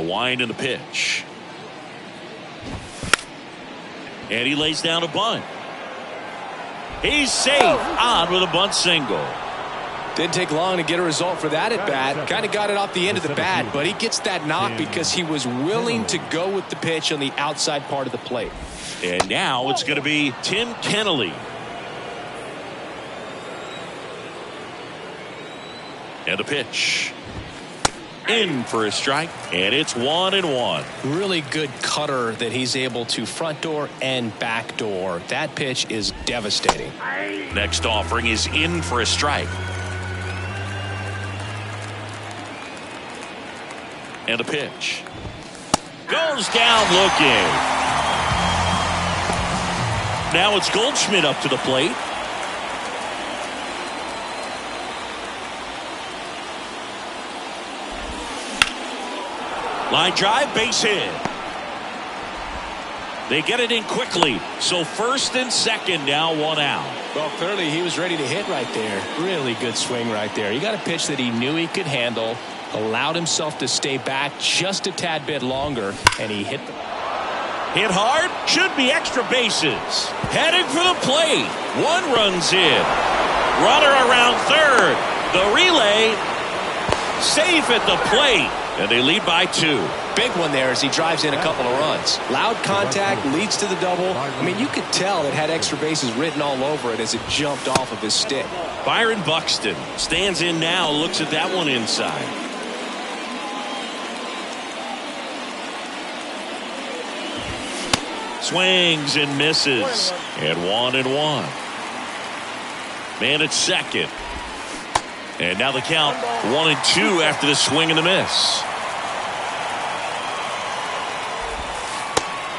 The wind and the pitch. And he lays down a bunt. He's safe on with a bunt single. Didn't take long to get a result for that at bat. Kind of got it off the end of the bat, but he gets that knock because he was willing to go with the pitch on the outside part of the plate. And now it's going to be Tim Kennelly. And the pitch. In for a strike, and it's 1-1. Really good cutter that he's able to front door and back door. That pitch is devastating. Next offering is in for a strike. And the pitch. Goes down looking. Now it's Goldschmidt up to the plate. Line drive, base hit. They get it in quickly. So first and second, now one out. Well, clearly he was ready to hit right there. Really good swing right there. He got a pitch that he knew he could handle, allowed himself to stay back just a tad bit longer, and he hit the... Hit hard, should be extra bases. Heading for the plate. One runs in. Runner around third. The relay, safe at the plate. And they lead by 2. Big one there as he drives in a couple of runs. Loud contact leads to the double. I mean, you could tell it had extra bases written all over it as it jumped off of his stick. Byron Buxton stands in now, looks at that one inside. Swings and misses. And 1-1. Man at second. And now the count 1-2 after the swing and the miss.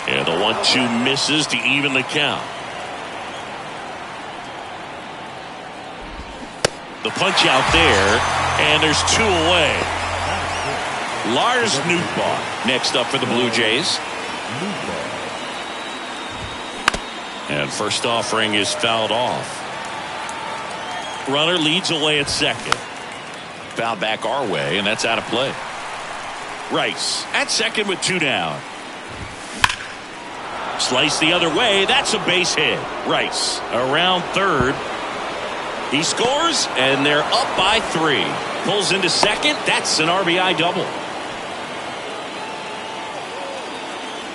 And the 1-2 misses to even the count. The punch out there, and there's 2 away. Lars Nootbaar next up for the Blue Jays. And first offering is fouled off. Runner leads away at second. Foul back our way, and that's out of play. Rice at second with 2 down. Slice the other way. That's a base hit. Rice around third. He scores, and they're up by 3. Pulls into second. That's an RBI double.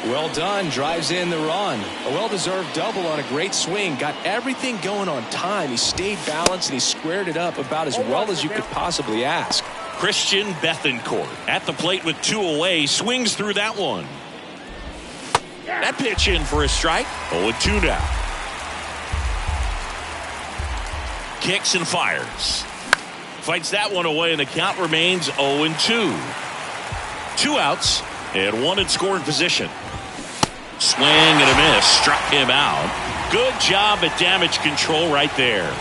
Well done. Drives in the run. A well-deserved double on a great swing. Got everything going on time. He stayed balanced, and he squared it up about as well as you could possibly ask. Christian Bethancourt at the plate with 2 away. Swings through that one. That pitch in for a strike. 0-2 now. Kicks and fires. Fights that one away, and the count remains 0-2. 2 outs and 1 in scoring position. Swing and a miss. Struck him out. Good job at damage control right there.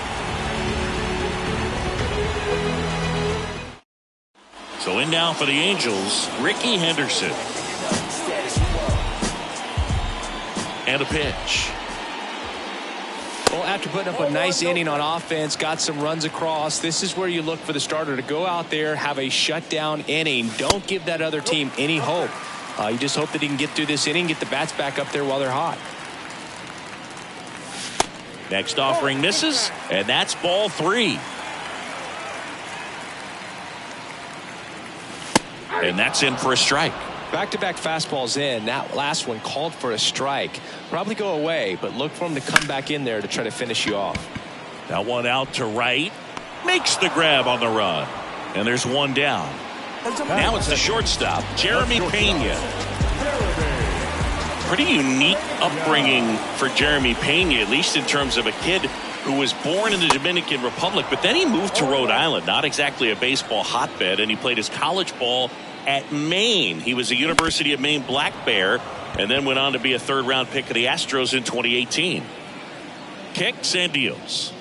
So in now for the Angels, Ricky Henderson. And a pitch. Well, after putting up a nice inning on offense, got some runs across, this is where you look for the starter to go out there, have a shutdown inning. Don't give that other team any hope. You just hope that he can get through this inning, get the bats back up there while they're hot. Next offering misses, and that's ball 3. And that's in for a strike. Back-to-back fastballs in. That last one called for a strike. Probably go away, but look for him to come back in there to try to finish you off. That one out to right. Makes the grab on the run. And there's 1 down. Now it's the shortstop, Jeremy Pena. Pretty unique upbringing for Jeremy Pena, at least in terms of a kid who was born in the Dominican Republic, but then he moved to Rhode Island, not exactly a baseball hotbed, and he played his college ball at Maine. He was a University of Maine Black Bear, and then went on to be a 3rd-round pick of the Astros in 2018. Kicks and deals.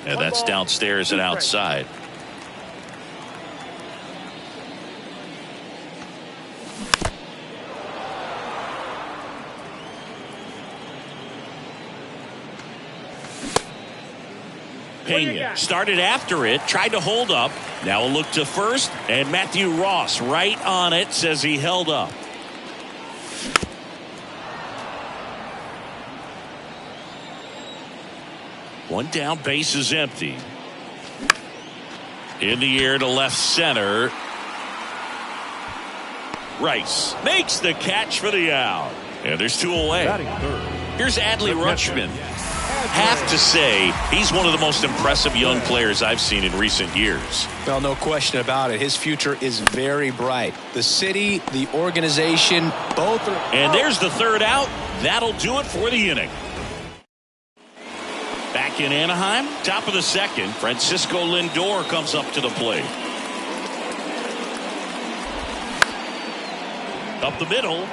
And that's downstairs and outside. Pena started after it, tried to hold up. Now a look to first, and Matthew Ross right on it, says he held up. One down, base is empty. In the air to left center. Rice makes the catch for the out. And there's two away. Here's Adley Rutschman. Have to say, he's one of the most impressive young players I've seen in recent years. Well, no question about it. His future is very bright. The city, the organization, both are... And there's the third out. That'll do it for the inning. Back in Anaheim, top of the second, Francisco Lindor comes up to the plate. Up the middle.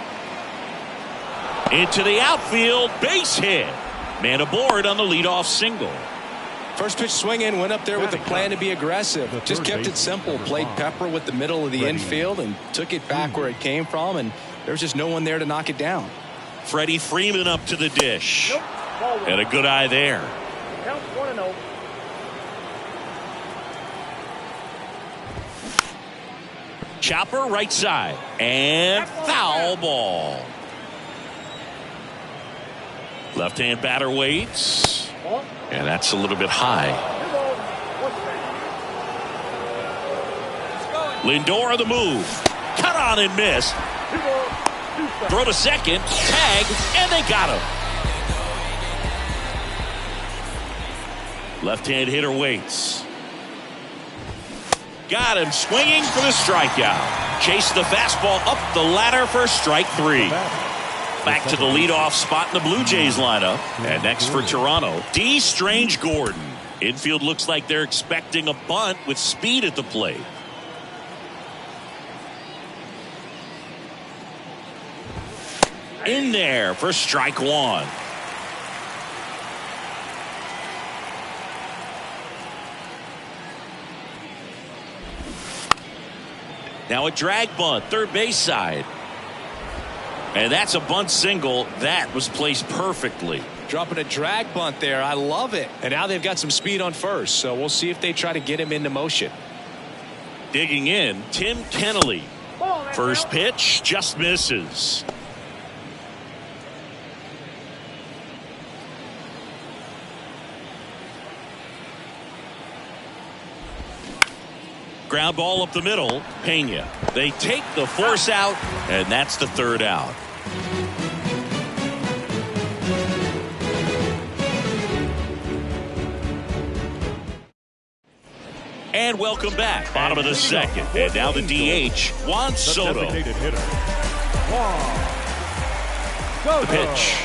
Into the outfield, base hit. Man aboard on the leadoff single. First pitch swinging, went up there with a plan to be aggressive. Just kept it simple. Played pepper with the middle of the infield and took it back where it came from, and there was just no one there to knock it down. Freddie Freeman up to the dish. And a good eye there. Count 1-0. Chopper right side. And foul ball. Left-hand batter waits. And that's a little bit high. Lindor on the move. Cut on and miss. Throw to second. Tag. And they got him. Left-hand hitter waits. Got him swinging for the strikeout. Chased the fastball up the ladder for strike three. Back to the leadoff spot in the Blue Jays lineup. And next for Toronto, D. Strange Gordon. Infield looks like they're expecting a bunt with speed at the plate. In there for strike one. Now a drag bunt, third base side. And that's a bunt single. That was placed perfectly. Dropping a drag bunt there. I love it. And now they've got some speed on first. So we'll see if they try to get him into motion. Digging in, Tim Kennelly. First pitch just misses. Ground ball up the middle. Pena. They take the force out, and that's the third out. And welcome back. Bottom of the second. And now the DH, Juan Soto. The pitch.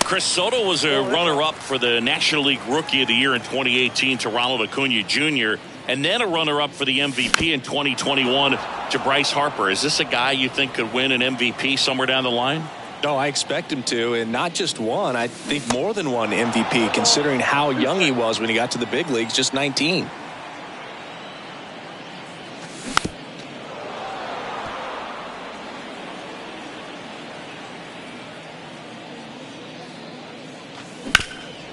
Chris Soto was a runner-up for the National League Rookie of the Year in 2018 to Ronald Acuna Jr., and then a runner-up for the MVP in 2021 to Bryce Harper. Is this a guy you think could win an MVP somewhere down the line? No, I expect him to, and not just one. I think more than one MVP, considering how young he was when he got to the big leagues, just 19.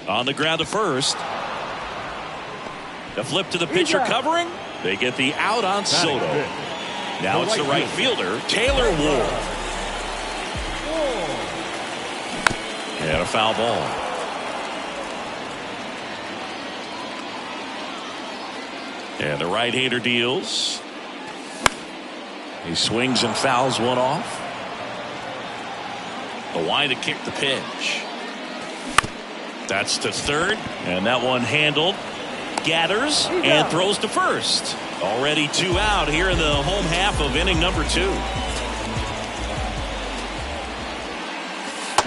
On the ground to first. The flip to the pitcher covering. They get the out on Soto. Now it's the right fielder, Taylor Ward. And a foul ball. And the right-hander deals. He swings and fouls one off. The wind to kick the pitch. That's to third, and that one handled. Gathers and throws to first. Already two out here in the home half of inning number two.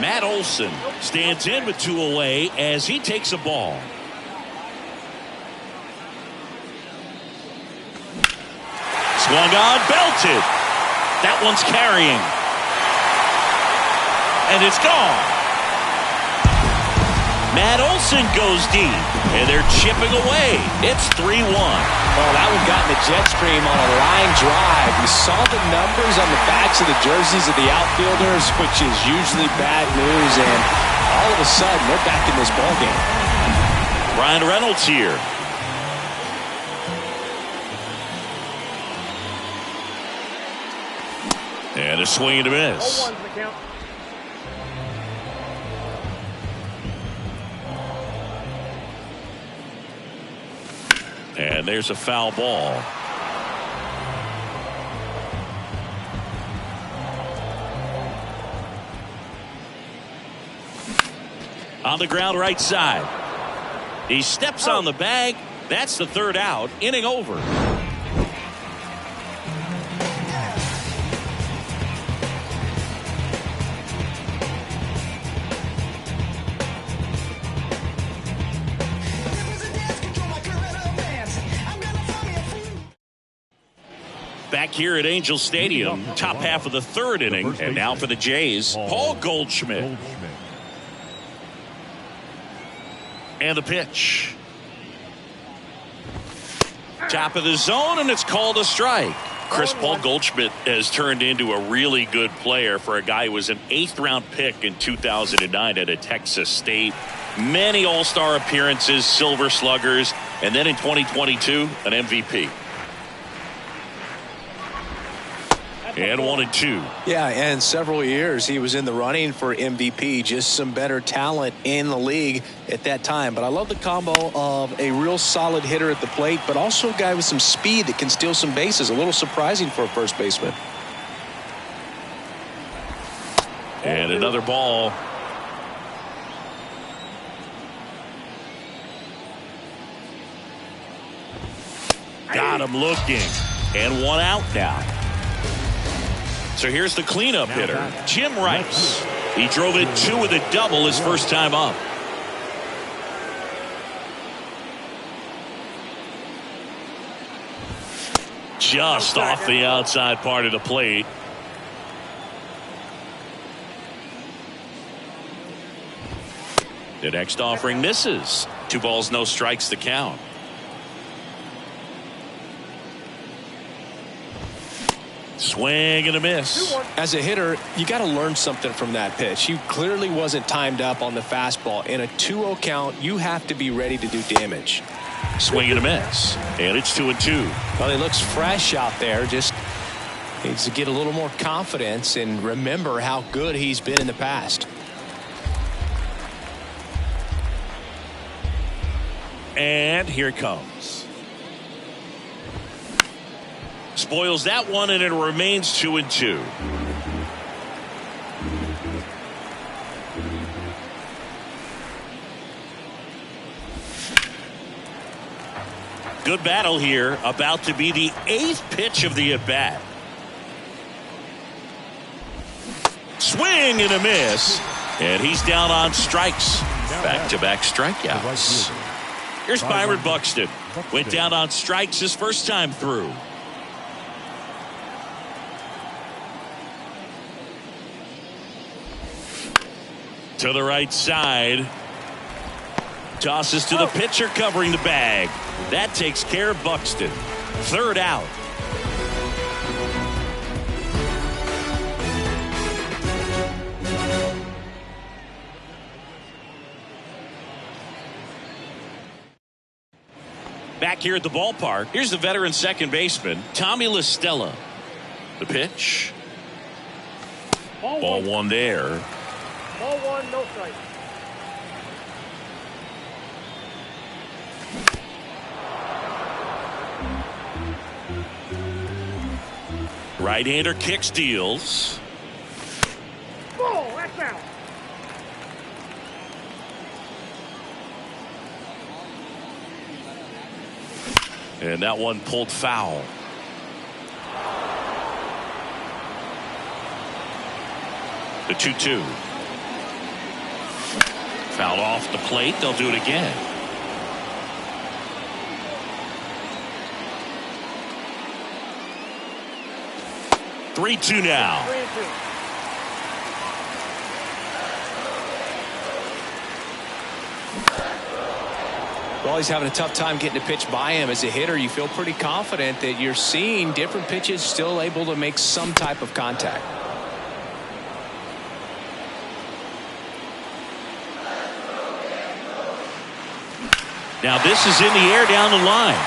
Matt Olson stands in with two away as he takes a ball. Swung on, belted. That one's carrying. And it's gone. Matt Olson goes deep, and they're chipping away. It's 3-1. Well, that one got in the jet stream on a line drive. You saw the numbers on the backs of the jerseys of the outfielders, which is usually bad news, and all of a sudden, they're back in this ballgame. Ryan Reynolds here. And a swing and a miss. And there's a foul ball. On the ground right side. He steps on the bag. That's the third out. Inning over. Back here at Angel Stadium, top half of the third inning, and now for the Jays, Paul Goldschmidt. And the pitch. Top of the zone, and it's called a strike. Paul Goldschmidt has turned into a really good player for a guy who was an 8th-round pick in 2009 at Texas State. Many All-Star appearances, Silver Sluggers, and then in 2022, an MVP. And 1-2. Yeah, and several years he was in the running for MVP. Just some better talent in the league at that time. But I love the combo of a real solid hitter at the plate, but also a guy with some speed that can steal some bases. A little surprising for a first baseman. And another ball. Got him looking. And one out now. So here's the cleanup hitter, Jim Rice. He drove in 2 with a double his first time up. Just off the outside part of the plate. The next offering misses. 2 balls, no strikes to count. Swing and a miss. As a hitter, you got to learn something from that pitch. He clearly wasn't timed up on the fastball. In a 2-0 count, you have to be ready to do damage. Swing and a miss. And it's 2-2. Well, he looks fresh out there. Just needs to get a little more confidence and remember how good he's been in the past. And here it comes. Spoils that one, and it remains 2-2. Good battle here. About to be the 8th pitch of the at-bat. Swing and a miss. And he's down on strikes. Back-to-back strikeouts. Here's Byron Buxton. Went down on strikes his first time through. To the right side. Tosses to the pitcher covering the bag. That takes care of Buxton. Third out. Back here at the ballpark, here's the veteran second baseman, Tommy La Stella. The pitch. Ball one there. Ball 1, no strike. Right-hander kicks, deals. Ball, that's out. And that one pulled foul. The 2-2. Fouled off the plate. They'll do it again. Three-two now. 3-2. Well, he's having a tough time getting a pitch by him. As a hitter, you feel pretty confident that you're seeing different pitches still able to make some type of contact. Now this is in the air down the line.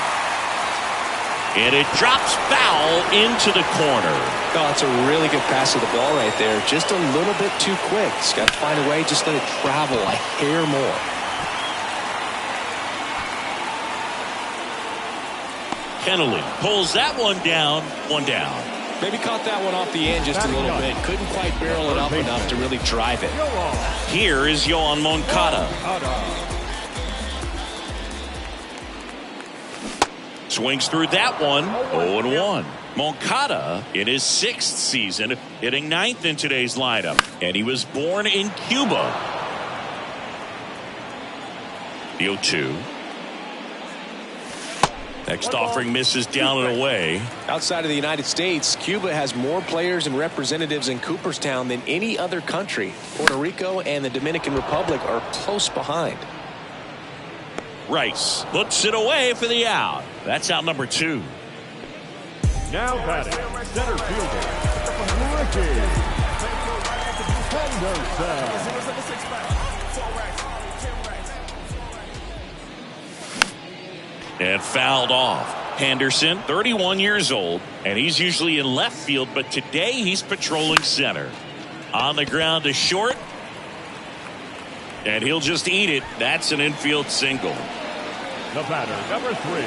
And it drops foul into the corner. Oh, it's a really good pass of the ball right there. Just a little bit too quick. He's got to find a way, just let it travel a hair more. Kennelly pulls that one down. One down. Maybe caught that one off the end just a little bit. Couldn't quite barrel it up enough to really drive it. Here is Yohan Moncada. Swings through that one. 0-1. Moncada in his 6th season, hitting 9th in today's lineup. And he was born in Cuba. The 0-2. Next offering misses down and away. Outside of the United States, Cuba has more players and representatives in Cooperstown than any other country. Puerto Rico and the Dominican Republic are close behind. Rice puts it away for the out. That's out number 2. Now batting, center fielder, Ricky Henderson. And fouled off. Henderson, 31 years old, and he's usually in left field, but today he's patrolling center. On the ground to short, and he'll just eat it. That's an infield single. The batter, number 3,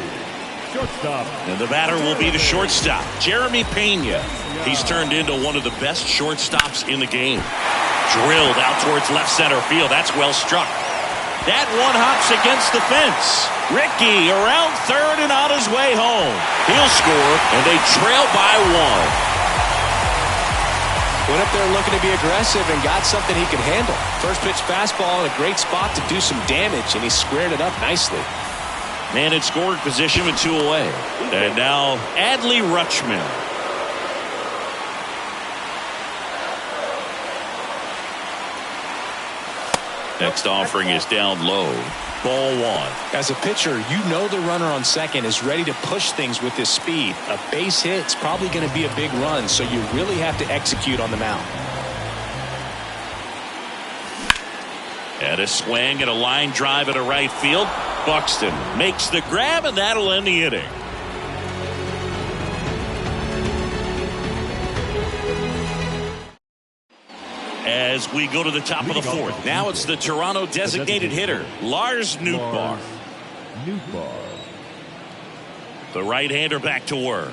shortstop. And the batter will be the shortstop, Jeremy Pena. He's turned into one of the best shortstops in the game. Drilled out towards left center field. That's well struck. That one hops against the fence. Ricky around third and on his way home. He'll score, and they trail by 1. Went up there looking to be aggressive and got something he could handle. First pitch fastball in a great spot to do some damage, and he squared it up nicely. Man in scoring position with 2 away. And now Adley Rutschman. Next offering is down low. Ball 1. As a pitcher, you know the runner on second is ready to push things with his speed. A base hit's probably going to be a big run, so you really have to execute on the mound. And a swing and a line drive into right field. Buxton makes the grab, and that'll end the inning. As we go to the top of the 4th. Now it's the Toronto designated hitter, Lars Nootbaar. The right-hander back to work.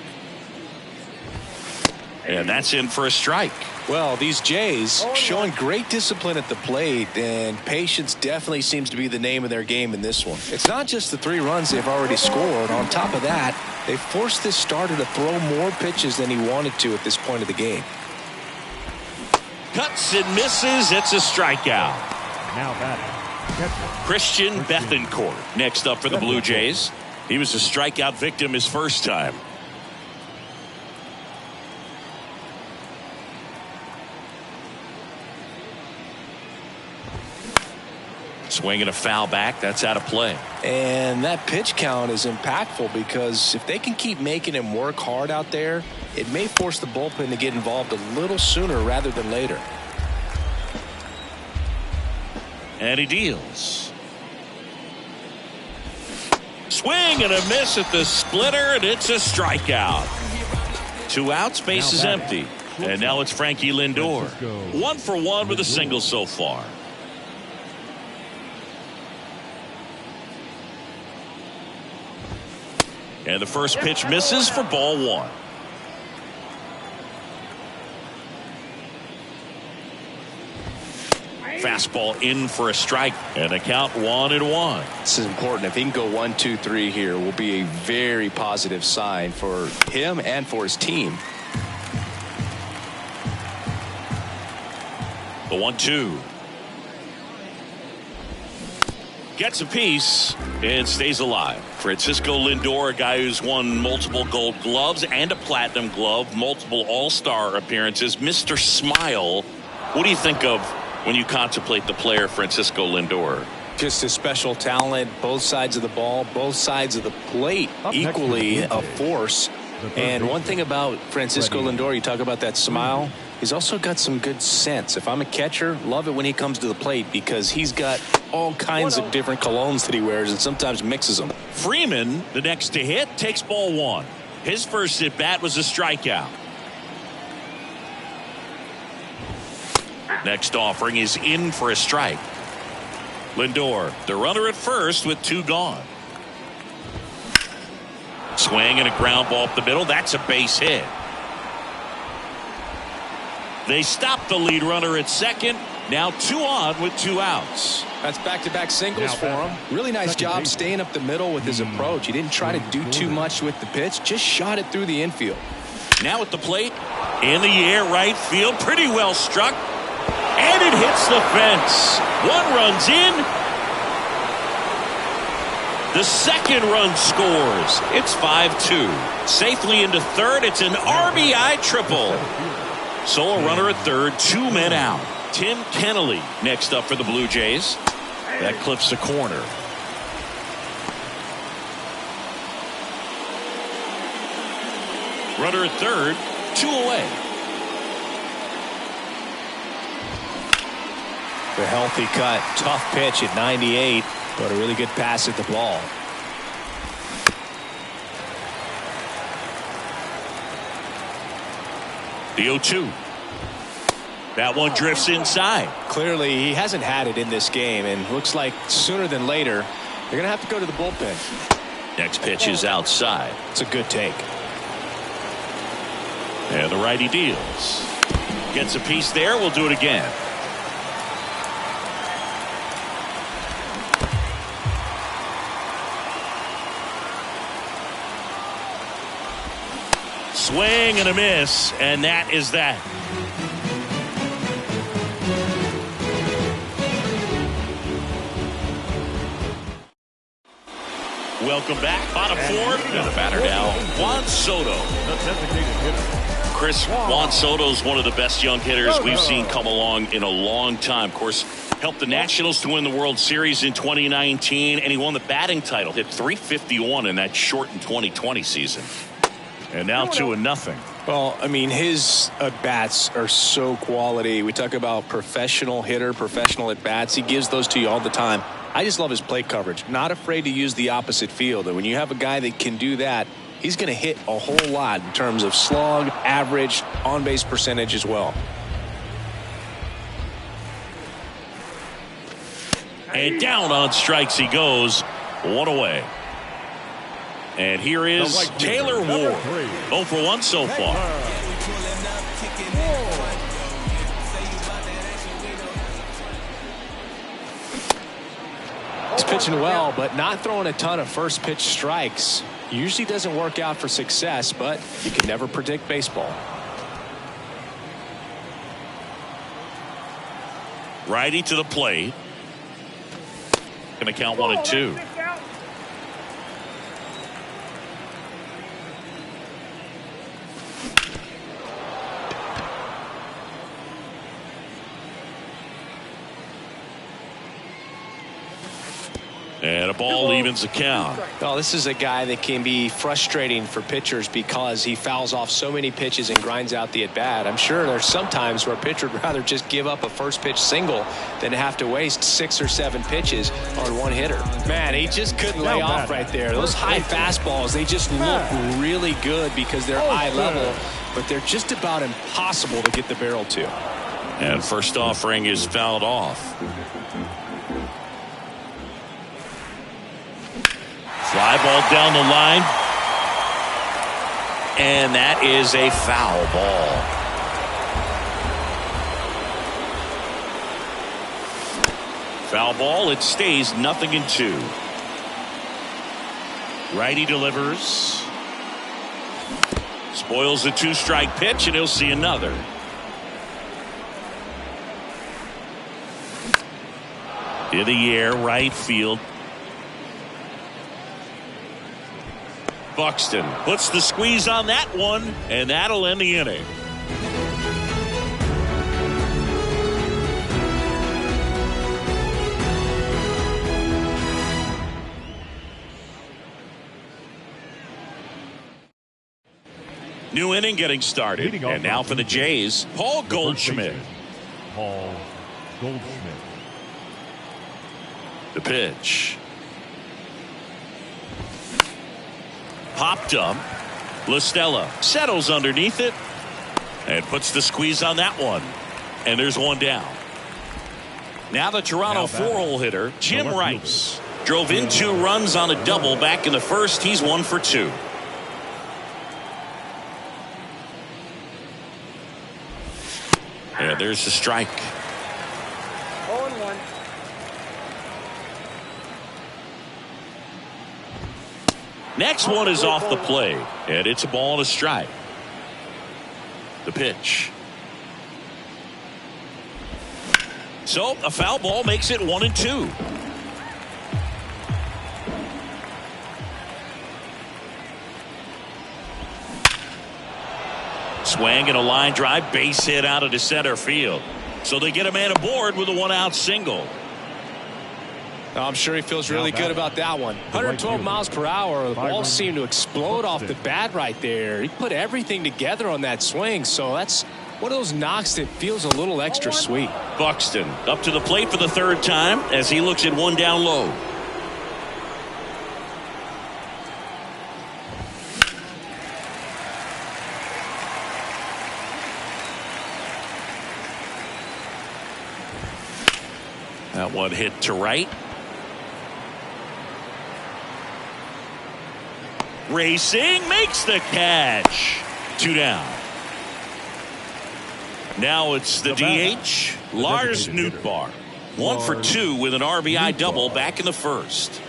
And that's in for a strike. Well, these Jays showing great discipline at the plate, and patience definitely seems to be the name of their game in this one. It's not just the 3 runs they've already scored. On top of that, they forced this starter to throw more pitches than he wanted to at this point of the game. Cuts and misses. It's a strikeout. Now batting, Christian Bethancourt next up for the Blue Jays. He was a strikeout victim his first time. Swinging a foul back. That's out of play. And that pitch count is impactful because if they can keep making him work hard out there, it may force the bullpen to get involved a little sooner rather than later. And he deals. Swing and a miss at the splitter, and it's a strikeout. 2 outs, base is empty. And now it's Frankie Lindor. 1 for 1 with a single so far. And the first pitch misses for ball 1. Fastball in for a strike, and a count 1-1. This is important. If he can go 1, 2, 3 here, will be a very positive sign for him and for his team. The 1-2. Gets a piece and stays alive. Francisco Lindor, a guy who's won multiple Gold Gloves and a Platinum Glove, multiple All-Star appearances. Mr. Smile. What do you think of when you contemplate the player Francisco Lindor? Just a special talent, both sides of the ball, both sides of the plate, equally a force. And one thing about Francisco Lindor, you talk about that smile, He's also got some good sense. If I'm a catcher, love it when he comes to the plate because he's got all kinds of different colognes that he wears and sometimes mixes them. Freeman, the next to hit, takes ball one. His first at bat was a strikeout. Next offering is in for a strike. Lindor, the runner at first with two gone. Swing and a ground ball up the middle. That's a base hit. They stop the lead runner at second. Now 2 on with 2 outs. That's back-to-back singles for him. Really nice job staying up the middle with his approach. He didn't try to do too much with the pitch. Just shot it through the infield. Now at the plate. In the air, right field. Pretty well struck. And it hits the fence. 1 run's in. The second run scores. It's 5-2. Safely into third. It's an RBI triple. So a runner at third, 2 men out. Tim Kennelly next up for the Blue Jays. That clips the corner. Runner at third, 2 away. The healthy cut. Tough pitch at 98, but a really good pass at the ball. The 0-2. That one drifts inside. Clearly, he hasn't had it in this game, and looks like sooner than later, they're going to have to go to the bullpen. Next pitch is outside. It's a good take. And the righty deals. Gets a piece there. We'll do it again. Swing and a miss, and that is that. Welcome back. Bottom 4th. And the batter now, Juan Soto. Chris, Juan Soto's one of the best young hitters we've seen come along in a long time. Of course, helped the Nationals to win the World Series in 2019, and he won the batting title. Hit .351 in that shortened 2020 season. And now 2-0. Well, I mean, his at-bats are so quality. We talk about professional hitter, professional at-bats. He gives those to you all the time. I just love his plate coverage. Not afraid to use the opposite field. And when you have a guy that can do that, he's going to hit a whole lot in terms of slug, average, on-base percentage as well. And down on strikes he goes. 1 away. And here is Taylor Ward. 0 for 1 so far. He's pitching well, but not throwing a ton of first pitch strikes. Usually doesn't work out for success, but you can never predict baseball. Righty to the plate. Going to count 1 and 2. And a ball evens the count. Well, this is a guy that can be frustrating for pitchers because he fouls off so many pitches and grinds out the at-bat. I'm sure there's some times where a pitcher would rather just give up a first pitch single than have to waste 6 or 7 pitches on one hitter. Man, he just couldn't lay off right there. Those high fastballs, they just look really good because they're high level, but they're just about impossible to get the barrel to. And first offering is fouled off. Fly ball down the line. And that is a foul ball. Foul ball. It stays 0-2. Righty delivers. Spoils the 2-strike pitch, and he'll see another. In the air, right field. Buxton puts the squeeze on that one, and that'll end the inning. New inning getting started. And now for the Jays, Paul Goldschmidt. Paul Goldschmidt. The pitch. Popped up. LaStella settles underneath it and puts the squeeze on that one. And there's one down. Now the Toronto four-hole hitter, Jim Rice. Drove in 2 runs on a double back in the first. He's 1 for 2. And there's the strike. 0-1. Next one is off the plate, and it's a ball and a strike. The pitch. So a foul ball makes it 1-2. Swing and a line drive, base hit out into center field. So they get a man aboard with a 1-out single. I'm sure he feels really good about that one. 112 miles per hour. The ball seemed to explode off the bat right there. He put everything together on that swing. So that's one of those knocks that feels a little extra sweet. Buxton up to the plate for the 3rd time as he looks at 1 down low. That one hit to right. Racing, makes the catch. 2 down. Now it's the DH, Lars Nootbaar. 1 for 2 with an RBI double back in the first.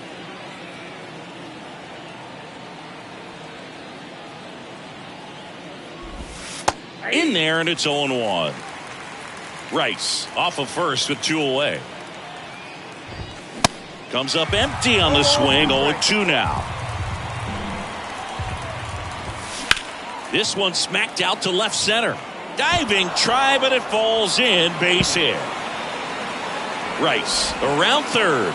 In there, and it's 0-1. Rice off of first with 2 away. Comes up empty on the swing. 0-2 now. This one smacked out to left center. Diving try, but it falls in. Base hit. Rice around third.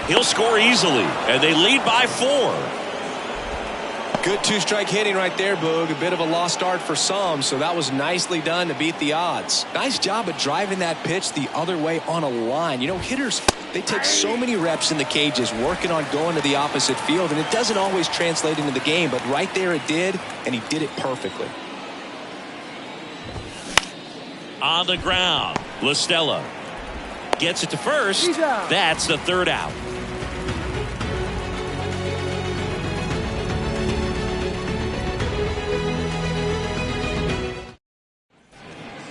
He'll score easily, and they lead by 4. Good 2-strike hitting right there, Boog. A bit of a lost start for some, so that was nicely done to beat the odds. Nice job of driving that pitch the other way on a line. You know, hitters, they take so many reps in the cages working on going to the opposite field, and it doesn't always translate into the game, but right there it did, and he did it perfectly. On the ground, LaStella gets it to first. That's the 3rd out.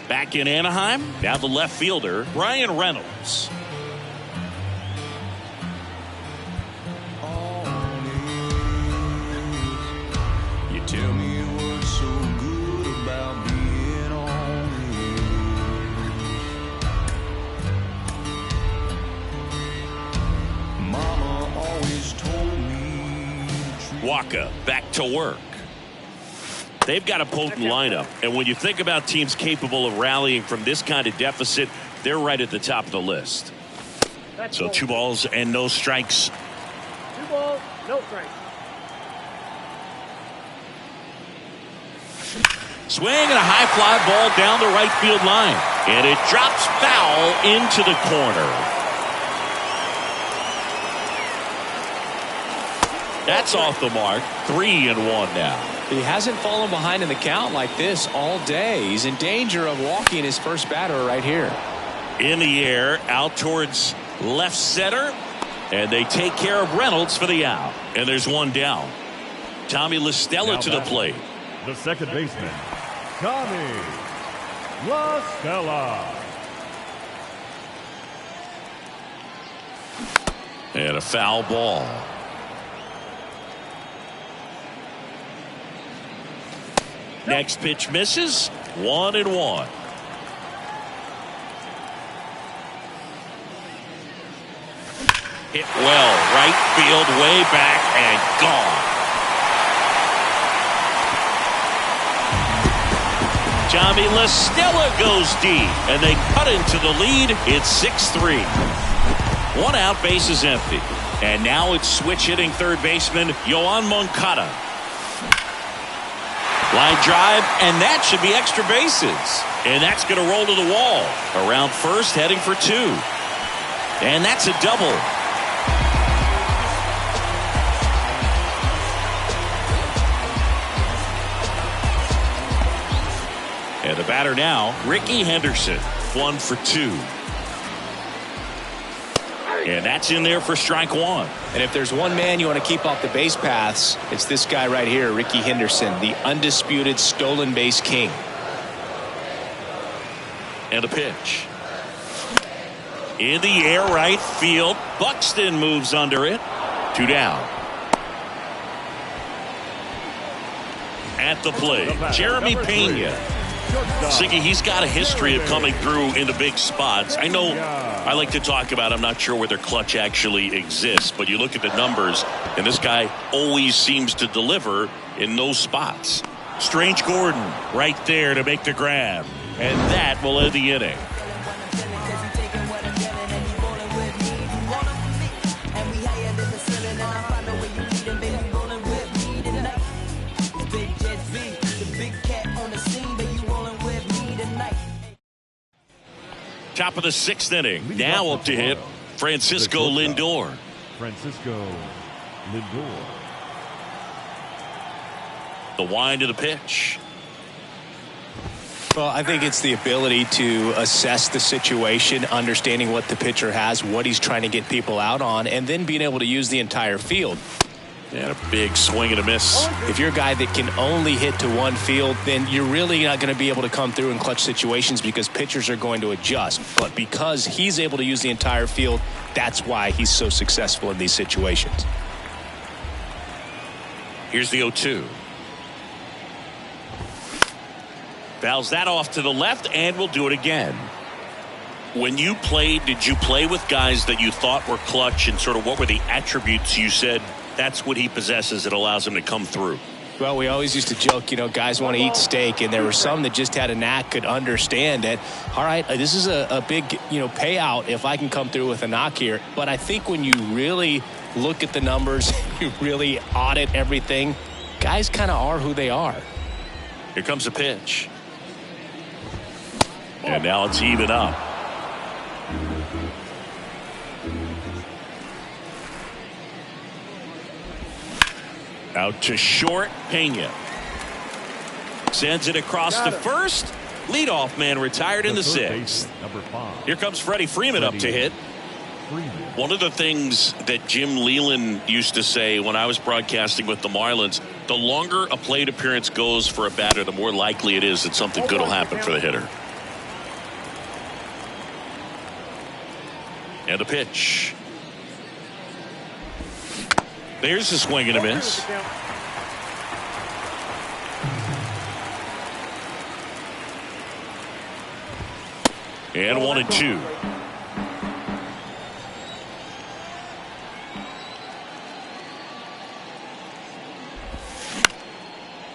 Back in Anaheim, now the left fielder, Ryan Reynolds. You tell me what's so good about being on it. Mama always told me. Waka back to work. They've got a potent lineup, and when you think about teams capable of rallying from this kind of deficit, they're right at the top of the list. So 2 balls and no strikes. 2 balls, no strikes. Swing and a high fly ball down the right field line, and it drops foul into the corner. That's off the mark. 3-1 now. He hasn't fallen behind in the count like this all day. He's in danger of walking his first batter right here. In the air, out towards left center, and they take care of Reynolds for the out. And there's 1 down. Tommy LaStella to the plate. The second baseman, Tommy LaStella. And a foul ball. Next pitch misses. 1-1. Hit well, right field, way back, and gone. Tommy LaStella goes deep, and they cut into the lead. It's 6-3. 1 out, base is empty. And now it's switch hitting third baseman Yoan Moncada. Line drive, and that should be extra bases. And that's going to roll to the wall. Around first, heading for 2. And that's a double. And the batter now, Ricky Henderson, 1 for 2. And that's in there for strike 1. And if there's one man you want to keep off the base paths, it's this guy right here, Ricky Henderson, the undisputed stolen base king. And a pitch. In the air, right field. Buxton moves under it. 2 down. At the plate, Jeremy Pena. Siggy, he's got a history of coming through in the big spots. I know I like to talk about, I'm not sure where their clutch actually exists, but you look at the numbers, and this guy always seems to deliver in those spots. Strange Gordon right there to make the grab, and that will end the inning. Top of the 6th inning. Now up to hit Francisco Lindor. Francisco Lindor. The wind of the pitch. Well, I think it's the ability to assess the situation, understanding what the pitcher has, what he's trying to get people out on, and then being able to use the entire field. And a big swing and a miss. If you're a guy that can only hit to one field, then you're really not going to be able to come through in clutch situations because pitchers are going to adjust. But because he's able to use the entire field, that's why he's so successful in these situations. Here's the 0-2. Fouls that off to the left, and we'll do it again. When you played, did you play with guys that you thought were clutch, and sort of what were the attributes you said that's what he possesses that allows him to come through? Well, we always used to joke, guys want to eat steak, and there were some that just had a knack, could understand that, all right, this is a big, payout if I can come through with a knock here. But I think when you really look at the numbers, you really audit everything, guys kind of are who they are. Here comes a pitch. And now it's even up. Out to short, Pena. Sends it across to first. Leadoff man retired in the 6th. Number 5. Here comes Freddie Freeman up to hit. One of the things that Jim Leyland used to say when I was broadcasting with the Marlins, the longer a plate appearance goes for a batter, the more likely it is that something good will happen for the hitter. And a pitch. There's a swing and a miss. And 1-2.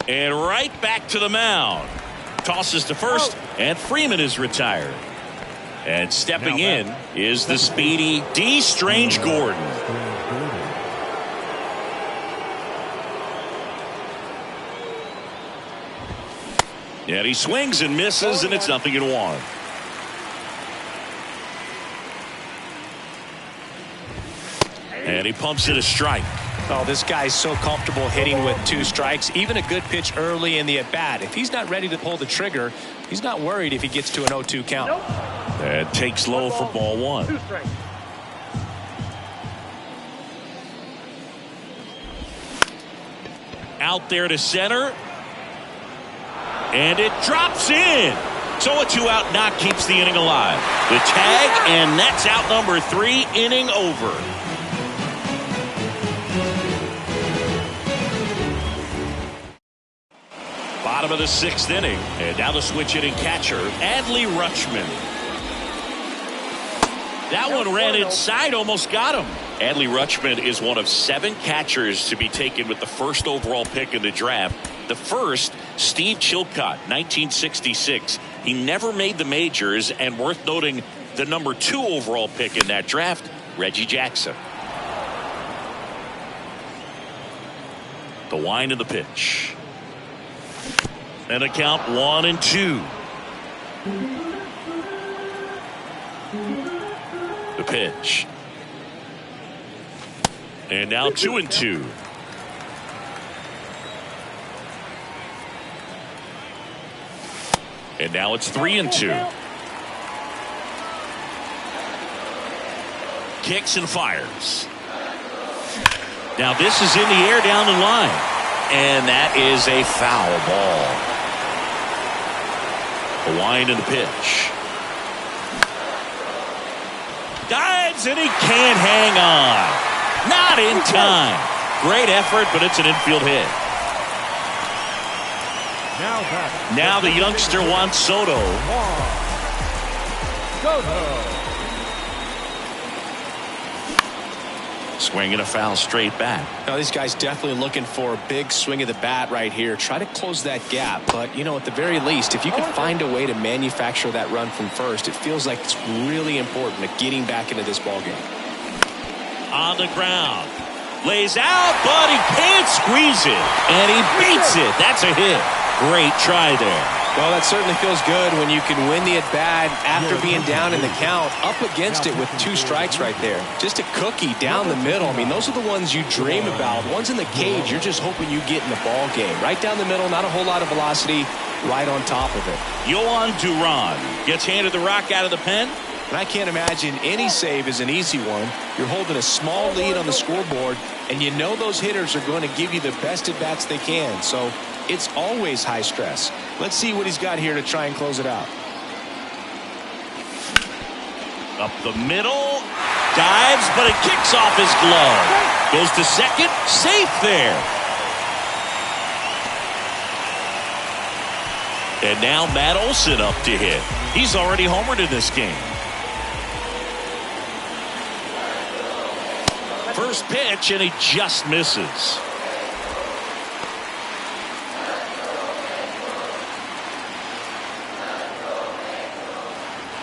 And right back to the mound. Tosses to first, and Freeman is retired. And stepping in is the speedy D. Strange Gordon. And he swings and misses, and it's 0-1. And he pumps it a strike. Oh, this guy's so comfortable hitting with 2 strikes. Even a good pitch early in the at-bat. If he's not ready to pull the trigger, he's not worried if he gets to an 0-2 count. And takes low for ball 1. 2 strikes. Out there to center. And it drops in. So a 2-out knock keeps the inning alive. The tag, and that's out number 3, inning over. Bottom of the 6th inning. And now the switch hitting catcher, Adley Rutschman. That one ran inside, almost got him. Adley Rutschman is one of 7 catchers to be taken with the first overall pick in the draft. The first, Steve Chilcott, 1966. He never made the majors, and worth noting, the number 2 overall pick in that draft, Reggie Jackson. The wind of the pitch. And a count 1-2. The pitch. And now 2-2. And now it's 3-2. Kicks and fires. Now this is in the air down the line. And that is a foul ball. The wind and the pitch. Dives and he can't hang on. Not in time. Great effort, but it's an infield hit. Now the youngster wants Soto. Swinging a foul straight back. Now these guys definitely looking for a big swing of the bat right here. Try to close that gap. But, you know, at the very least, if you can find a way to manufacture that run from first, it feels like it's really important to getting back into this ballgame. On the ground. Lays out, but he can't squeeze it. And he beats it. That's a hit. Great try there. Well, that certainly feels good when you can win the at-bat after being down in the count, up against it with 2 strikes right there. Just a cookie down the middle. I mean, those are the ones you dream about. Ones in the cage, you're just hoping you get in the ball game. Right down the middle, not a whole lot of velocity, right on top of it. Yohan Duran gets handed the rock out of the pen. And I can't imagine any save is an easy one. You're holding a small lead on the scoreboard, and you know those hitters are going to give you the best at-bats they can. So it's always high stress. Let's see what he's got here to try and close it out. Up the middle. Dives, but it kicks off his glove. Goes to second. Safe there. And now Matt Olson up to hit. He's already homered in this game. First pitch, and he just misses.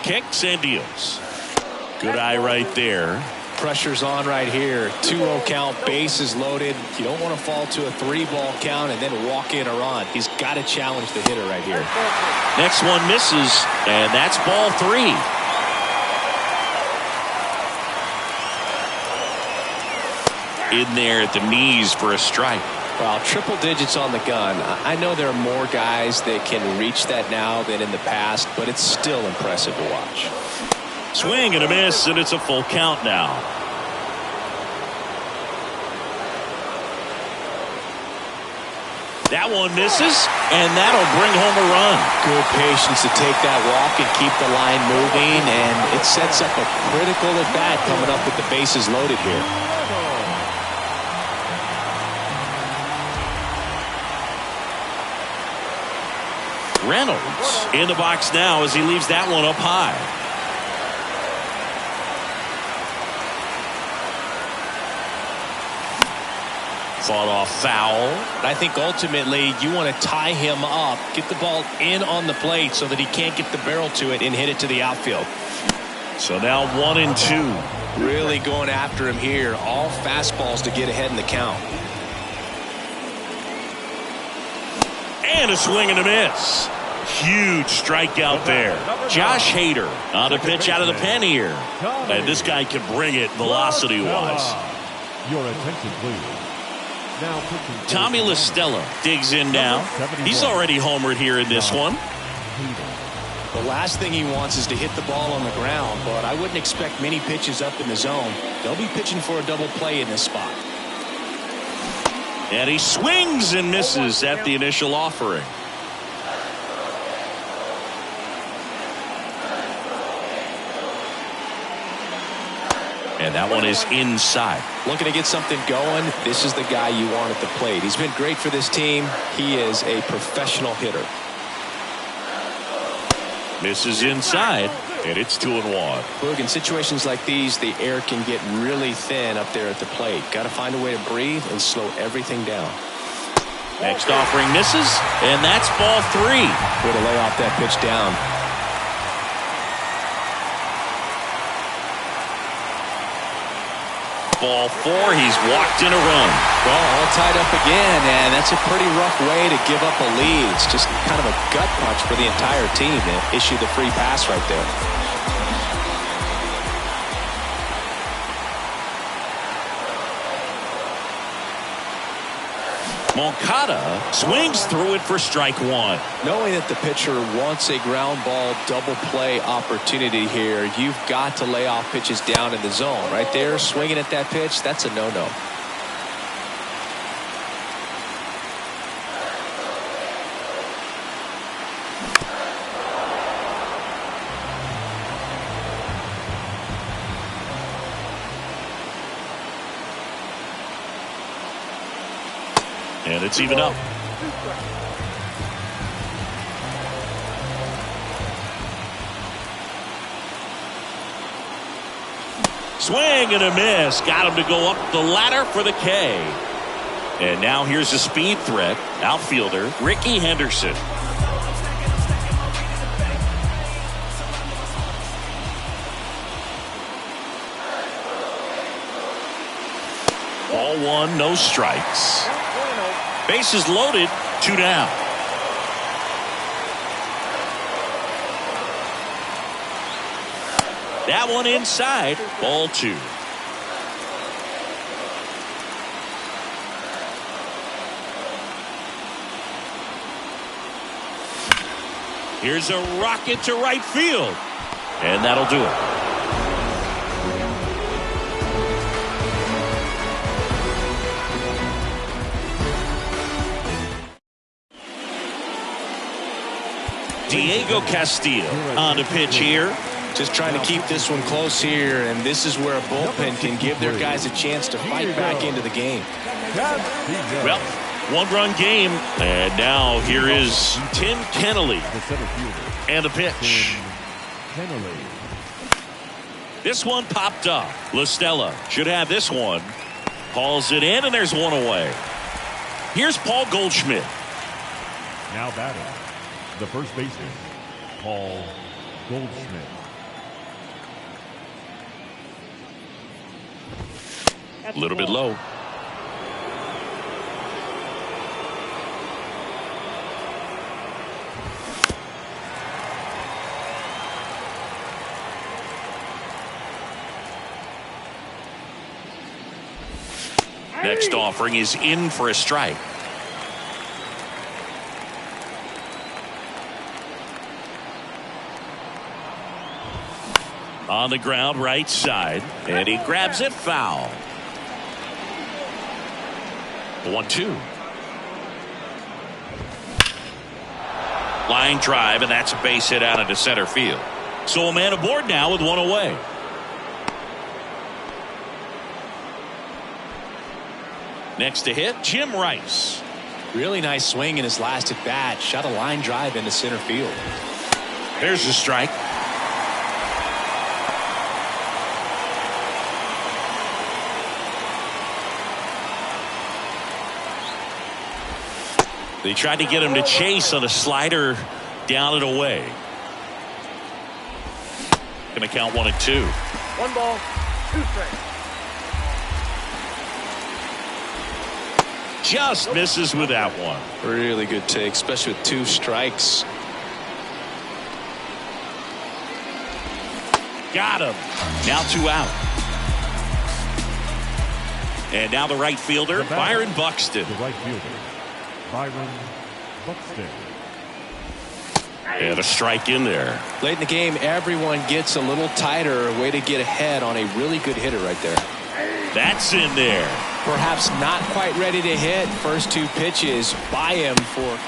Kicks and deals. Good eye right there. Pressure's on right here. 2-0 count, bases loaded. You don't want to fall to a 3-ball count and then walk in or on. He's got to challenge the hitter right here. Next one misses, and that's ball 3. In there at the knees for a strike. Well, triple digits on the gun. I know there are more guys that can reach that now than in the past, but it's still impressive to watch. Swing and a miss, and it's a full count now. That one misses, and that'll bring home a run. Good patience to take that walk and keep the line moving, and it sets up a critical at-bat coming up with the bases loaded here. Reynolds in the box now as he leaves that one up high. Fought off foul. I think ultimately you want to tie him up, get the ball in on the plate so that he can't get the barrel to it and hit it to the outfield. So now 1-2. Really going after him here. All fastballs to get ahead in the count. And a swing and a miss. Huge strikeout there. Josh Hader on a pitch out of the pen here. And this guy can bring it velocity-wise. Your attention, please. Now Tommy La Stella digs in now. He's already homered here in this one. The last thing he wants is to hit the ball on the ground, but I wouldn't expect many pitches up in the zone. They'll be pitching for a double play in this spot. And he swings and misses at the initial offering. And that one is inside. Looking to get something going. This is the guy you want at the plate. He's been great for this team. He is a professional hitter. Misses inside, and it's 2-1. Boog, in situations like these, the air can get really thin up there at the plate. Got to find a way to breathe and slow everything down. Next offering misses, and that's ball 3. Way to lay off that pitch down. Ball 4, he's walked in a run. Well, all tied up again, and that's a pretty rough way to give up a lead. It's just kind of a gut punch for the entire team to issue the free pass right there. Moncada swings through it for strike one. Knowing that the pitcher wants a ground ball double play opportunity here, you've got to lay off pitches down in the zone. Right there, swinging at that pitch, that's a no-no. And it's even up. Swing and a miss. Got him to go up the ladder for the K. And now here's a speed threat. Outfielder Ricky Henderson. Ball one, no strikes. Bases loaded, 2 down. That one inside, ball 2. Here's a rocket to right field. And that'll do it. Diego Castillo on the pitch here. Just trying to keep this one close here, and this is where a bullpen can give their guys a chance to fight back into the game. Well, 1-run game, and now here is Tim Kennelly and a pitch. This one popped up. LaStella should have this one. Hauls it in, and there's one away. Here's Paul Goldschmidt. Now batting, the first baseman, Paul Goldschmidt. A little bit low. Next offering is in for a strike. On the ground, right side, and he grabs it foul. 1-2. Line drive, and that's a base hit out into center field. So a man aboard now with one away. Next to hit, Jim Rice. Really nice swing in his last at bat. Shot a line drive into center field. There's the strike. They tried to get him to chase on a slider down and away. Going to count 1 and 2. 1 ball, 2 strikes. Just misses with that one. Really good take, especially with 2 strikes. Got him. Now 2 out. And now the right fielder, Byron Buxton. The right fielder, Byron Buxton. And a strike in there. Late in the game, everyone gets a little tighter. A way to get ahead on a really good hitter right there. That's in there. Perhaps not quite ready to hit. First 2 pitches by him for.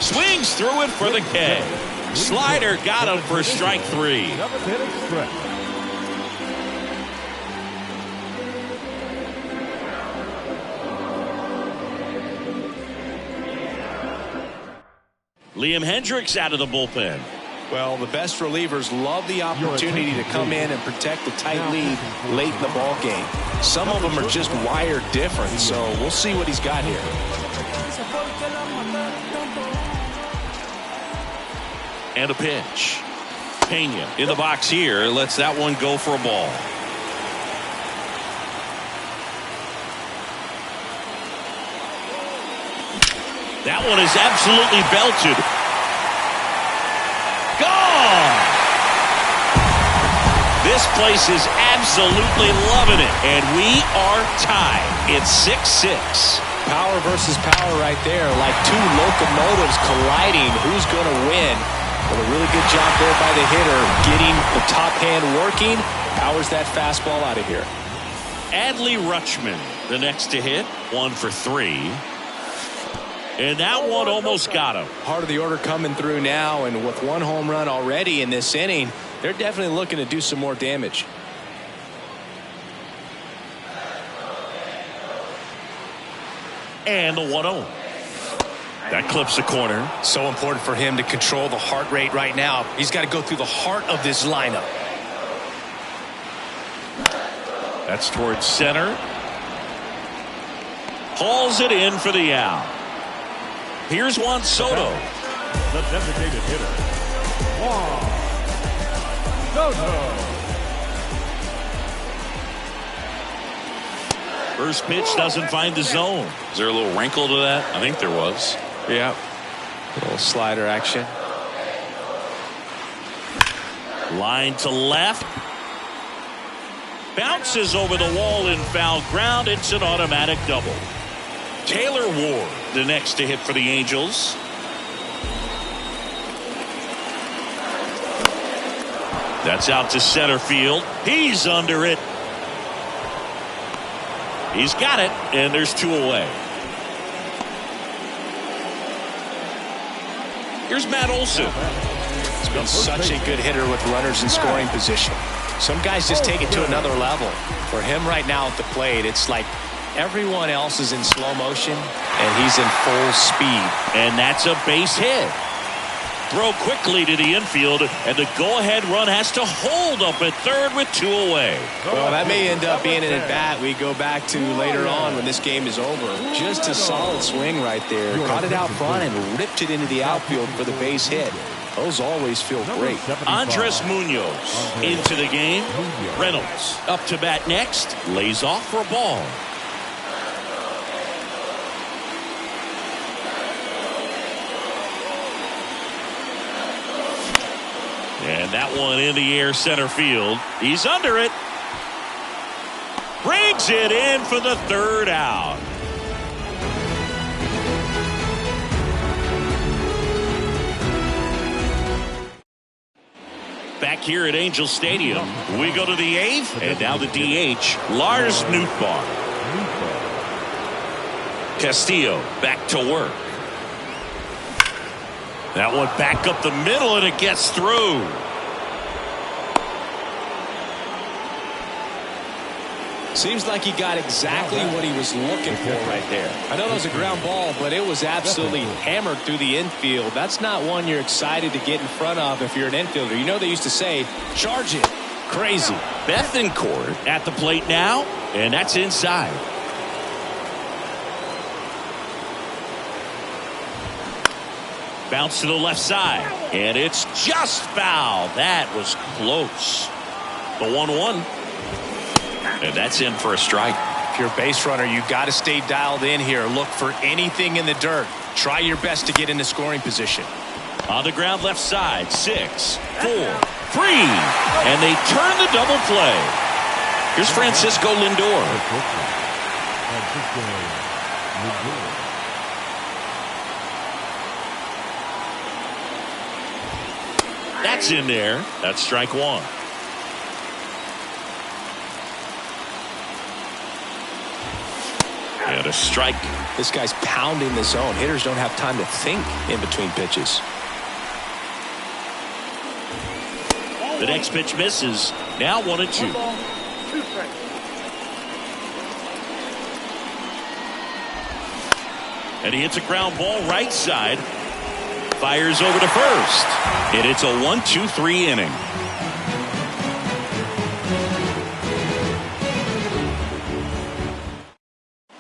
Swings through it for the K. Slider got him for strike 3. Liam Hendricks out of the bullpen. Well, the best relievers love the opportunity to come in and protect the tight lead late in the ball game. Some of them are just wired different, so we'll see what he's got here. And a pitch. Pena in the box here. Lets that one go for a ball. That one is absolutely belted. Gone! This place is absolutely loving it, and we are tied. It's 6-6. Power versus power right there, like two locomotives colliding. Who's going to win? Well, a really good job there by the hitter, getting the top hand working. Powers that fastball out of here. Adley Rutschman, the next to hit, 1 for 3. And that one almost got him. Heart of the order coming through now, and with one home run already in this inning, they're definitely looking to do some more damage. And the 1-0. That clips the corner. So important for him to control the heart rate right now. He's got to go through the heart of this lineup. That's towards center. Hauls it in for the out. Here's Juan Soto. The designated hitter, Juan Soto. First pitch doesn't find the zone. Is there a little wrinkle to that? I think there was. Yeah. A little slider action. Line to left. Bounces over the wall in foul ground. It's an automatic double. Taylor Ward, the next to hit for the Angels. That's out to center field. He's under it. He's got it, and there's 2 away. Here's Matt Olson. He's been such a good hitter with runners in scoring position. Some guys just take it to another level. For him right now at the plate, it's like everyone else is in slow motion, and he's in full speed. And that's a base hit. Throw quickly to the infield, and the go-ahead run has to hold up at third with 2 away. Well, that may end up being an at-bat we go back to later on when this game is over. Just a solid swing right there. Caught it out front and ripped it into the outfield for the base hit. Those always feel great. Andres Munoz into the game. Reynolds up to bat next. Lays off for a ball. And that one in the air center field. He's under it. Brings it in for the 3rd out. Back here at Angel Stadium, we go to the 8th, and now the DH, Lars Nootbaar. Castillo back to work. That one back up the middle, and it gets through. Seems like he got exactly what he was looking for right there. I know that was a ground ball, but it was absolutely hammered through the infield. That's not one you're excited to get in front of if you're an infielder. You know they used to say, charge it. Crazy. Bethancourt at the plate now, and that's inside. Bounce to the left side, and it's just foul. That was close. The 1-1. And that's in for a strike. If you're a base runner, you got to stay dialed in here. Look for anything in the dirt. Try your best to get into scoring position. On the ground left side, 6, 4, 3. And they turn the double play. Here's Francisco Lindor. That's in there. That's strike 1. And a strike. This guy's pounding the zone. Hitters don't have time to think in between pitches. The next pitch misses. Now 1-2. And he hits a ground ball right side. Fires over to first. And it's a 1-2-3 inning.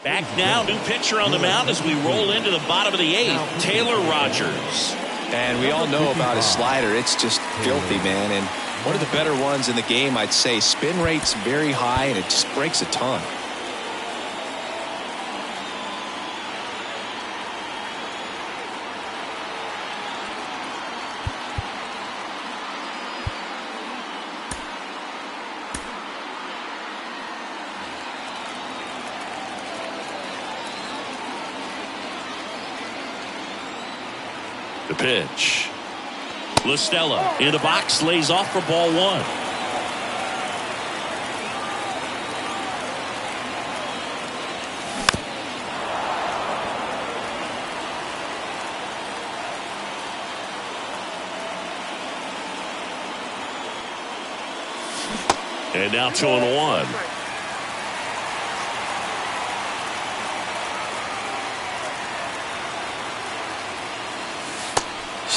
Back now, new pitcher on the mound as we roll into the bottom of the 8th. Taylor Rogers. And we all know about his slider. It's just filthy, man. And one of the better ones in the game, I'd say. Spin rate's very high, and it just breaks a ton. The pitch. LaStella in the box, lays off for ball one. And now 2-1.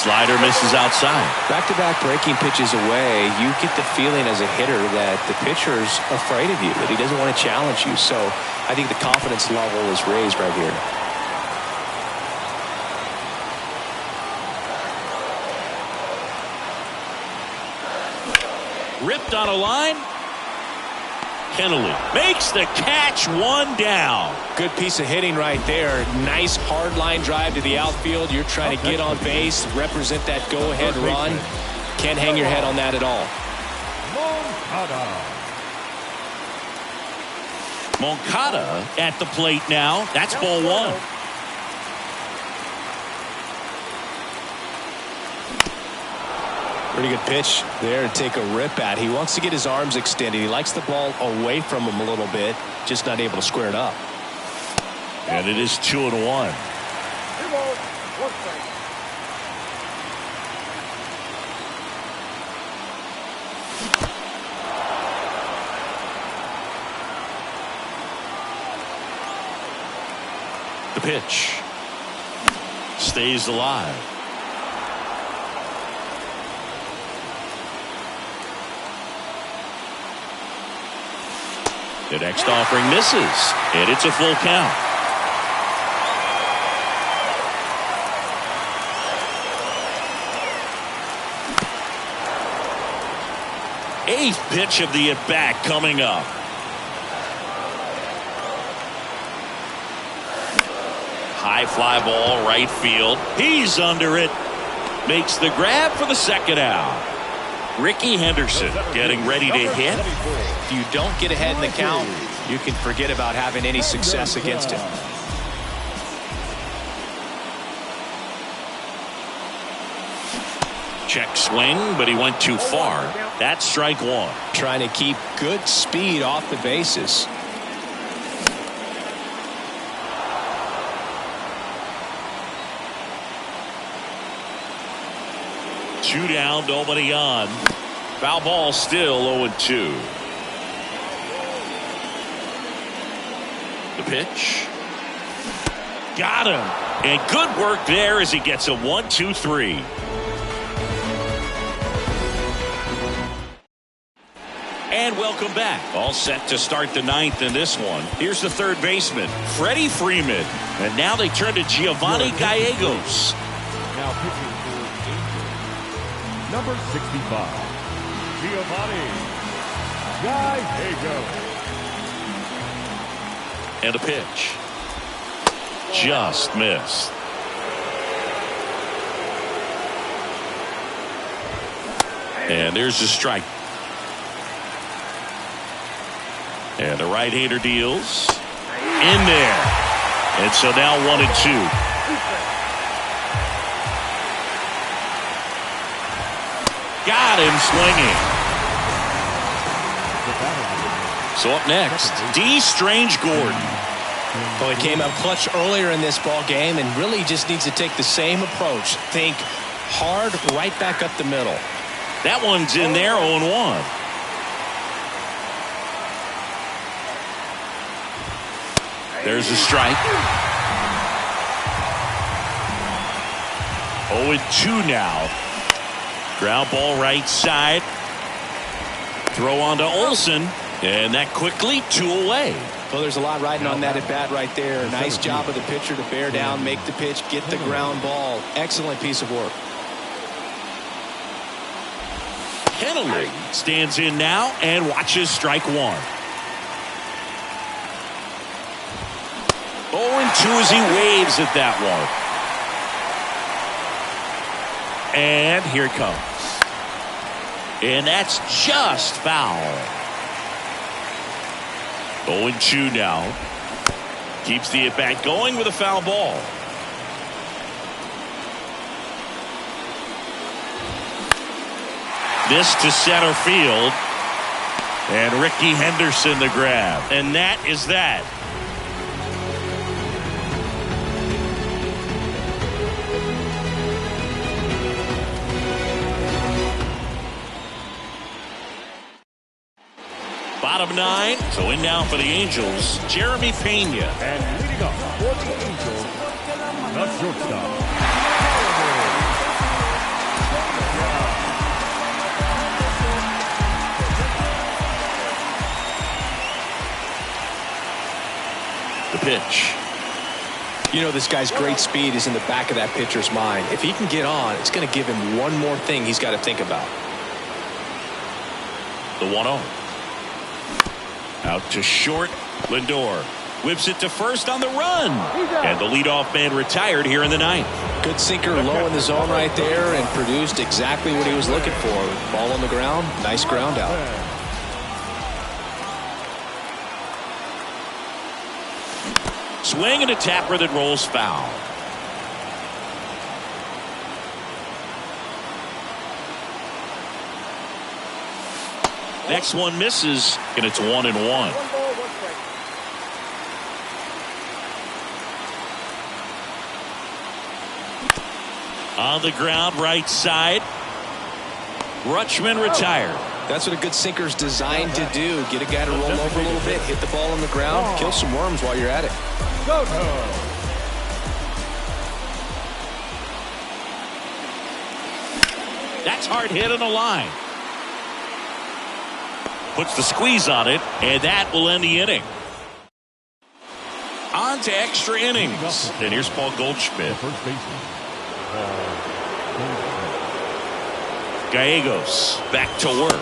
Slider misses outside. Back-to-back breaking pitches away, you get the feeling as a hitter that the pitcher's afraid of you, that he doesn't want to challenge you. So I think the confidence level is raised right here. Ripped on a line. Kennelly makes the catch, one down. Good piece of hitting right there. Nice hard line drive to the outfield. You're trying to get on base, represent that go-ahead run. Can't hang your head on that at all. Moncada at the plate now. That's ball one. Pretty good pitch there to take a rip at. He wants to get his arms extended. He likes the ball away from him a little bit, just not able to square it up. And it is 2-1. 2 balls, 1 strike. The pitch stays alive. The next offering misses, and it's a full count. Eighth pitch of the at-bat coming up. High fly ball, right field. He's under it. Makes the grab for the second out. Ricky Henderson getting ready to hit. If you don't get ahead in the count, you can forget about having any success against him. Check swing, but he went too far. That's strike one. Trying to keep good speed off the bases. Two down, nobody on. Foul ball still 0-2. The pitch. Got him. And good work there as he gets a 1-2-3. And welcome back. All set to start the ninth in this one. Here's the third baseman, Freddie Freeman. And now they turn to Giovanni Gallegos. Now pitching for Angels, number 65, Giovanni Gallegos. And a pitch. Just missed. And there's the strike. And the right-hander deals. In there. And so now 1-2. Got him swinging. So up next, D. Strange Gordon. Well, he came up clutch earlier in this ball game and really just needs to take the same approach. Think hard right back up the middle. That one's in there, 0-1. There's a strike. 0-2 now. Ground ball right side. Throw on to Olsen. And that quickly 2 away. Well, there's a lot riding on that at bat right there. Nice job of the pitcher to bear down, make the pitch, get the ground ball. Excellent piece of work. Kennelly stands in now and watches strike one. 0-2 as he waves at that one. And here it comes. And that's just foul. 0-2 now. Keeps the at-bat going with a foul ball. This to center field. And Ricky Henderson the grab. And that is that. Bottom 9. So in now for the Angels, Jeremy Pena. And leading up for the Angels, the shortstop. The pitch. You know, this guy's great speed is in the back of that pitcher's mind. If he can get on, it's going to give him one more thing he's got to think about. The 1-0. Out to short. Lindor whips it to first on the run. And the leadoff man retired here in the 9th. Good sinker low in the zone right there and produced exactly what he was looking for. Ball on the ground. Nice ground out. Swing and a tapper that rolls foul. Next one misses, and it's 1-1. On the ground, right side. Rutschman retired. That's what a good sinker's designed to do. Get a guy to roll over a little bit, hit the ball on the ground, kill some worms while you're at it. That's hard hit on the line. Puts the squeeze on it, and that will end the inning. On to extra innings. And here's Paul Goldschmidt. First baseman. Gallegos back to work.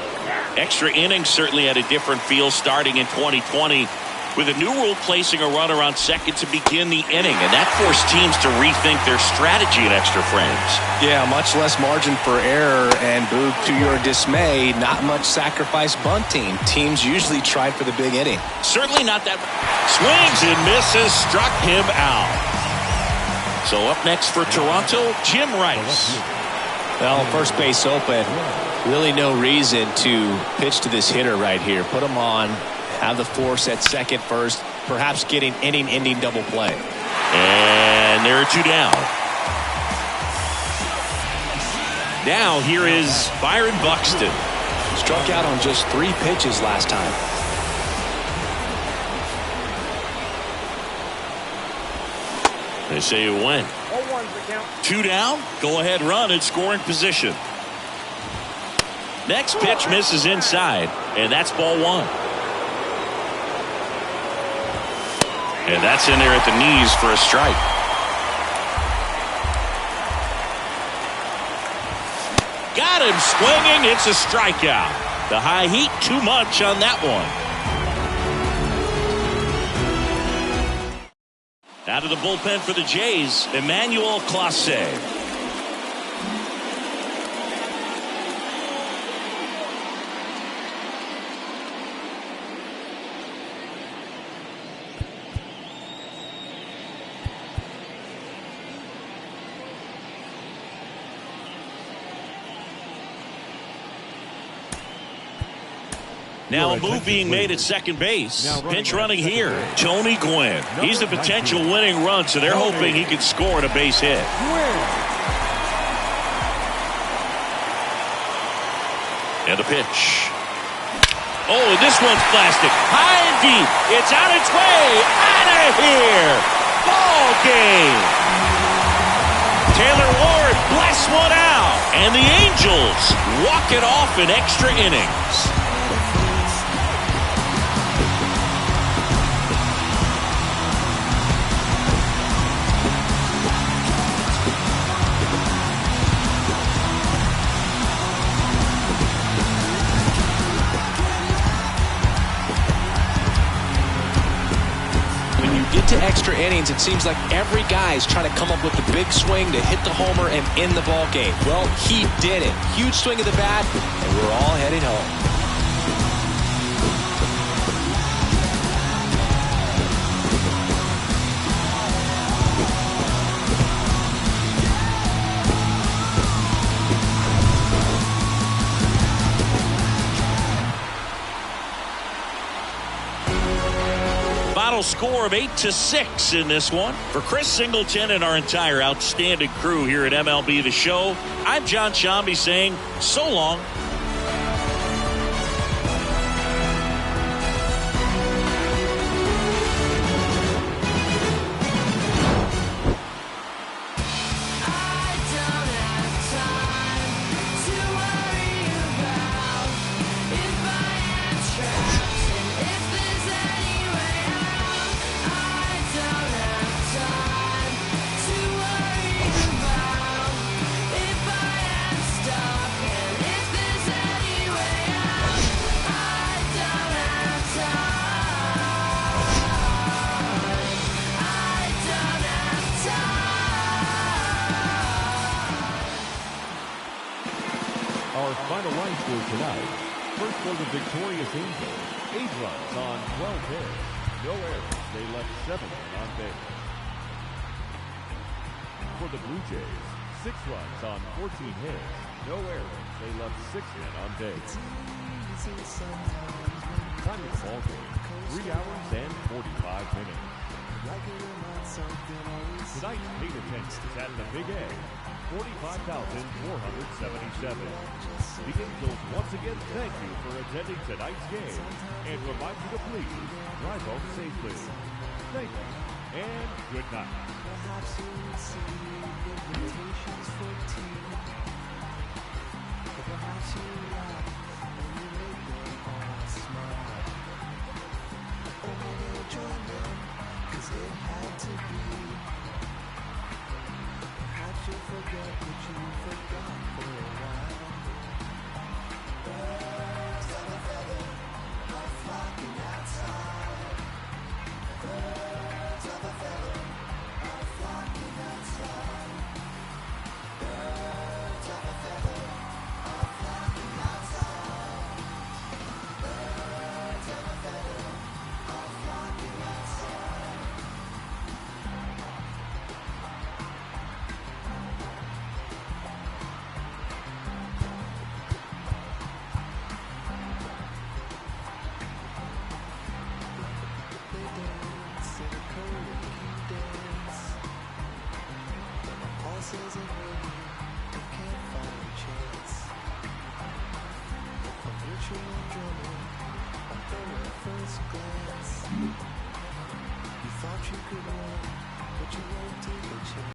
Extra innings certainly had a different feel starting in 2020 with a new rule placing a runner on second to begin the inning, and that forced teams to rethink their strategy in extra frames. Yeah, much less margin for error, and Boog, to your dismay, not much sacrifice bunting. Teams usually try for the big inning. Certainly not that. Swings and misses, struck him out. So up next for Toronto, Jim Rice. Well, first base open. Really no reason to pitch to this hitter right here. Put him on, have the force at second first, perhaps getting inning-ending double play. And there are 2 down. Now here is Byron Buxton. Struck out on just 3 pitches last time. They say it went. 2 down. Go ahead run in scoring position. Next pitch misses inside, and that's ball 1. And that's in there at the knees for a strike. Got him swinging. It's a strikeout. The high heat, too much on that one. Out of the bullpen for the Jays, Emmanuel Clase. Now a move being made at second base. Pinch running here, Tony Gwynn. He's the potential winning run, so they're hoping he can score on a base hit. And a pitch. Oh, this one's plastic. High and deep. It's on its way. Out of here. Ball game. Taylor Ward blasts one out. And the Angels walk it off in extra innings. To extra innings, it seems like every guy is trying to come up with the big swing to hit the homer and end the ball game. Well, he did it. Huge swing of the bat, and we're all headed home. final score of 8-6 in this one. For Chris Singleton and our entire outstanding crew here at MLB The Show, I'm John Shambi saying so long. Our final line score tonight. First for the victorious Angels, 8 runs on 12 hits. No errors. They left 7 men on base. For the Blue Jays, 6 runs on 14 hits. No errors. They left 6 men on base. Time of the ball game, 3 hours and 45 minutes. Tonight's paid attendance at the Big A, 45,477. The Angels once again thank you for attending tonight's game and remind you to please drive home safely. Thank you and good night. Perhaps you receive invitations for tea. Or perhaps you laugh and you make them all smile. Or maybe you'll join them, 'cause it had to be. Perhaps you'll forget what you forgot for a while. Birds of a feather are flocking outside. Birds of a feather are flocking outside. Birds of a feather are flocking outside. Birds of a feather are flocking outside. They dance in a Korean dance. Pulses and rhythm, they can't find a chance. A virtual drummer, at their first glance. You thought you could run, but you won't take a chance.